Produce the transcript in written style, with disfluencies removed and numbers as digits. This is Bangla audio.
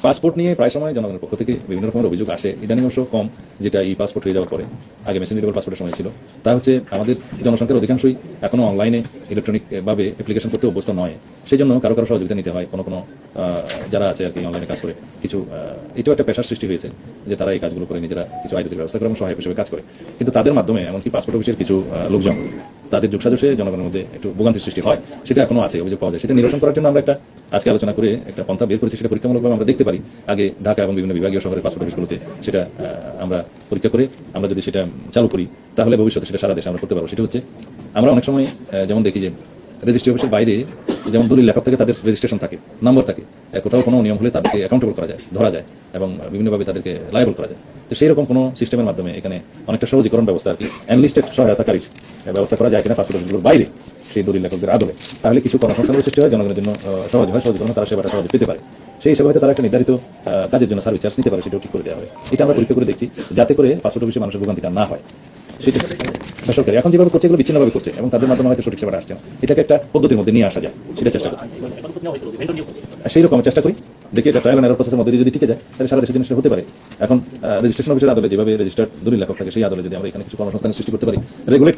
পাসপোর্ট নিয়ে প্রায় সময় জনগণের পক্ষ থেকে বিভিন্ন রকমের অভিযোগ আসে, ইদানিং অবশ্য কম, যেটা ই পাসপোর্ট হয়ে যাওয়ার পরে। আগে মেশিন রিডেবল পাসপোর্টের সময় ছিল। তা হচ্ছে আমাদের জনসংখ্যার অধিকাংশই এখনও অনলাইনে ইলেকট্রনিকভাবে অ্যাপ্লিকেশন করতে অভ্যস্ত নয়। সেই জন্য কারো কারো সহযোগিতা নিতে হয়, কোনো যারা আছে আর কি অনলাইনে কাজ করে। কিছু এটাও একটা পেশার সৃষ্টি হয়েছে যে তারা এই কাজগুলো করে নিজেরা কিছু আয় রুজির ব্যবস্থা করে এবং সহায়ক হিসেবে কাজ করে। কিন্তু তাদের মাধ্যমে এমনকি পাসপোর্ট অফিসের কিছু লোকজন তাদের যোগসাজশে জনগণের মধ্যে একটু ভোগান্তির সৃষ্টি হয়, সেটা এখনো আছে, অভিযোগ পাওয়া যায়। সেটা নিরসন করার জন্য আমরা একটা আজকে আলোচনা করে একটা পন্থা বের করেছি, সেটা পরীক্ষামূলকভাবে আমরা দেখতে পারি। আগে ঢাকা এবং বিভিন্ন বিভাগীয় শহরের পাসপোর্ট অফিসগুলোতে সেটা আমরা পরীক্ষা করে আমরা যদি সেটা চালু করি তাহলে ভবিষ্যতে সেটা সারা দেশে আমরা করতে পারবো। সেটা হচ্ছে আমরা অনেক সময় যেমন দেখি যে রেজিস্ট্রি অফিসের বাইরে যেমন দলিল লেখক থেকে তাদের রেজিস্ট্রেশন থাকে, নম্বর থাকে, কোথাও কোনো নিয়ম হলে তাদেরকে অ্যাকাউন্টেবল করা যায়, ধরা যায় এবং বিভিন্নভাবে তাদেরকে লায়াবল করা যায়। তো সেই রকম কোনো সিস্টেমের মাধ্যমে এখানে অনেকটা সহজীকরণ ব্যবস্থা আর কি অ্যানলিস্টেড সহায়তাকারী ব্যবস্থা করা যায় কিনা পাসপোর্ট অফিসগুলোর বাইরে সেই দলিল লেখকদের আদলে, তাহলে কিছু কর্মসংস্থানের সৃষ্টি হয়, জনগণের জন্য সহজ হয়, সহজীকরণ তারা সেবাটা সহজে পেতে পারে। সেই হিসাবে হয়তো তারা একটা নির্ধারিত কাজের জন্য সার্ভিস চার্জ নিতে পারে, সেটাও ঠিক করে দেওয়া হবে। এটা আমরা পরীক্ষা করে দেখছি, যাতে করে পাসপোর্ট অফিসে মানুষের ভোগান্তিটা না হয়। সেটা বেসরকারি এখন যেভাবে করছে এগুলো বিচ্ছিন্নভাবে করছে এবং তাদের মাধ্যমে হয়তো সঠিক সেবাটা আসছে না। এটাকে একটা পদ্ধতির মধ্যে নিয়ে আসা যায়, সেটা চেষ্টা করছি। সেই রকম চেষ্টা করি, দেখি এটা ট্রায়াল এন্ড এরর প্রসেসের মধ্যে দিয়ে যদি টিকে যায় তাহলে সারা দেশের জিনিসটা হতে পারে। এখন রেজিস্ট্রেশন অফিসের আদলে যেভাবে রেজিস্টার্ড দলিল লেখক থাকে সেই আদলে যদি আমরা এখানে কিছু কর্মসংস্থানের সৃষ্টি করতে পারি, রেগুলেট